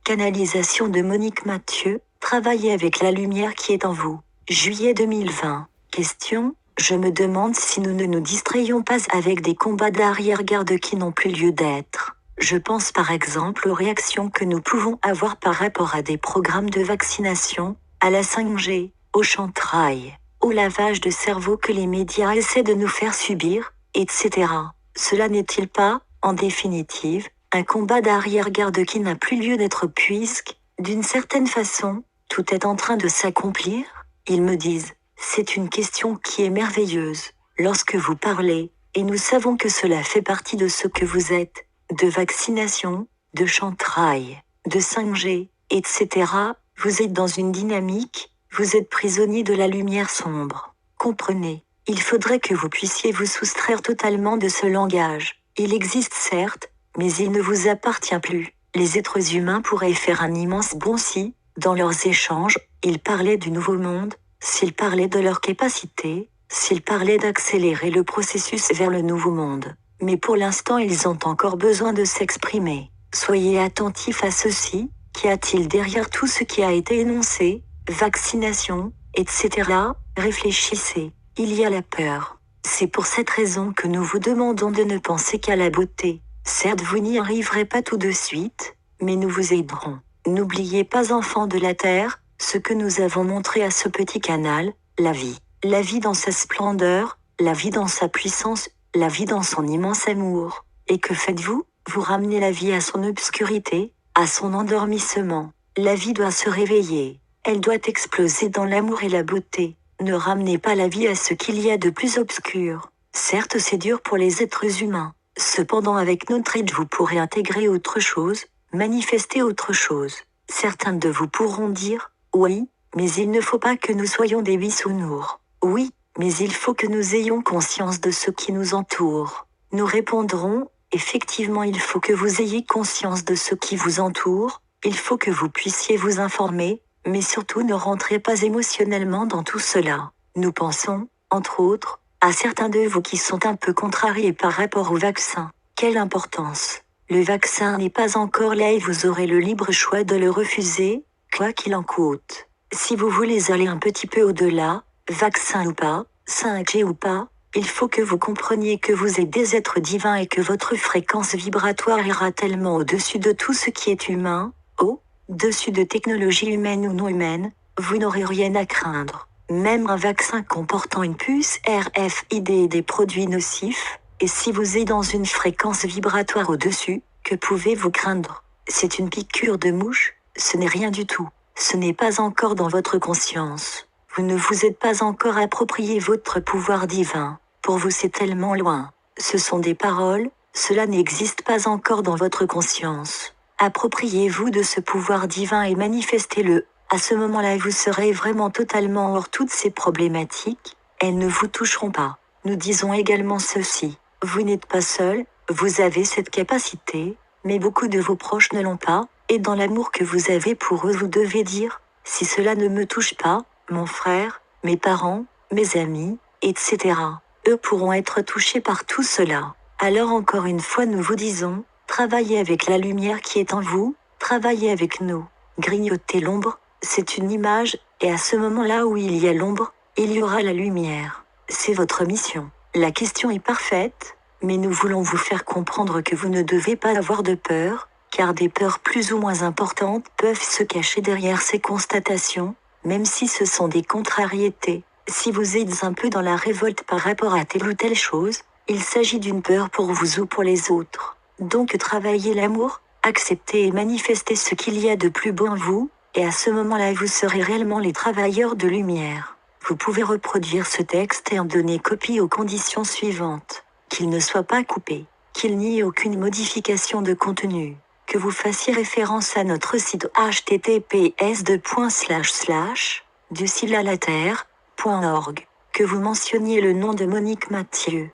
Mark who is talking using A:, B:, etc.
A: Canalisation de Monique Mathieu, travaillez avec la lumière qui est en vous. Juillet 2020. Question: je me demande si nous ne nous distrayons pas avec des combats d'arrière-garde qui n'ont plus lieu d'être. Je pense par exemple aux réactions que nous pouvons avoir par rapport à des programmes de vaccination, à la 5G, au chantrail, au lavage de cerveau que les médias essaient de nous faire subir, etc. Cela n'est-il pas, en définitive, un combat d'arrière-garde qui n'a plus lieu d'être puisque, d'une certaine façon, tout est en train de s'accomplir? Ils me disent: c'est une question qui est merveilleuse, lorsque vous parlez, et nous savons que cela fait partie de ce que vous êtes, de vaccination, de chantrail, de 5G, etc. Vous êtes dans une dynamique, vous êtes prisonnier de la lumière sombre. Comprenez, il faudrait que vous puissiez vous soustraire totalement de ce langage. Il existe certes, mais il ne vous appartient plus. Les êtres humains pourraient faire un immense bond si, dans leurs échanges, ils parlaient du nouveau monde, s'ils parlaient de leur capacité, s'ils parlaient d'accélérer le processus vers le nouveau monde. Mais pour l'instant ils ont encore besoin de s'exprimer. Soyez attentifs à ceci: qu'y a-t-il derrière tout ce qui a été énoncé, vaccination, etc. Réfléchissez, il y a la peur. C'est pour cette raison que nous vous demandons de ne penser qu'à la beauté. Certes, vous n'y arriverez pas tout de suite, mais nous vous aiderons. N'oubliez pas, enfants de la Terre, ce que nous avons montré à ce petit canal: la vie. La vie dans sa splendeur, la vie dans sa puissance, la vie dans son immense amour. Et que faites-vous? Vous ramenez la vie à son obscurité, à son endormissement. La vie doit se réveiller. Elle doit exploser dans l'amour et la beauté. Ne ramenez pas la vie à ce qu'il y a de plus obscur. Certes, c'est dur pour les êtres humains. Cependant, avec notre aide, vous pourrez intégrer autre chose, manifester autre chose. Certains de vous pourront dire: oui, mais il ne faut pas que nous soyons des bisounours. Oui, mais il faut que nous ayons conscience de ce qui nous entoure. Nous répondrons: effectivement, il faut que vous ayez conscience de ce qui vous entoure, il faut que vous puissiez vous informer, mais surtout ne rentrez pas émotionnellement dans tout cela. Nous pensons, entre autres, à certains de vous qui sont un peu contrariés par rapport au vaccin. Quelle importance! Le vaccin n'est pas encore là et vous aurez le libre choix de le refuser, quoi qu'il en coûte. Si vous voulez aller un petit peu au-delà, vaccin ou pas, 5G ou pas, il faut que vous compreniez que vous êtes des êtres divins et que votre fréquence vibratoire ira tellement au-dessus de tout ce qui est humain, au-dessus de technologies humaines ou non humaines, vous n'aurez rien à craindre. Même un vaccin comportant une puce RFID et des produits nocifs, et si vous êtes dans une fréquence vibratoire au-dessus, que pouvez-vous craindre? C'est une piqûre de mouche, ce n'est rien du tout. Ce n'est pas encore dans votre conscience. Vous ne vous êtes pas encore approprié votre pouvoir divin. Pour vous, c'est tellement loin. Ce sont des paroles, cela n'existe pas encore dans votre conscience. Appropriez-vous de ce pouvoir divin et manifestez-le. À ce moment-là, vous serez vraiment totalement hors toutes ces problématiques. Elles ne vous toucheront pas. Nous disons également ceci: vous n'êtes pas seul, vous avez cette capacité, mais beaucoup de vos proches ne l'ont pas, et dans l'amour que vous avez pour eux, vous devez dire: si cela ne me touche pas, mon frère, mes parents, mes amis, etc., eux pourront être touchés par tout cela. Alors encore une fois, nous vous disons: travaillez avec la lumière qui est en vous, travaillez avec nous. Grignotez l'ombre, c'est une image, et à ce moment-là où il y a l'ombre, il y aura la lumière. C'est votre mission. La question est parfaite, mais nous voulons vous faire comprendre que vous ne devez pas avoir de peur, car des peurs plus ou moins importantes peuvent se cacher derrière ces constatations, même si ce sont des contrariétés. Si vous êtes un peu dans la révolte par rapport à telle ou telle chose, il s'agit d'une peur pour vous ou pour les autres. Donc travaillez l'amour, acceptez et manifestez ce qu'il y a de plus beau en vous, et à ce moment-là vous serez réellement les travailleurs de lumière. Vous pouvez reproduire ce texte et en donner copie aux conditions suivantes: qu'il ne soit pas coupé, qu'il n'y ait aucune modification de contenu, que vous fassiez référence à notre site https://ducilalaterre.org, que vous mentionniez le nom de Monique Mathieu.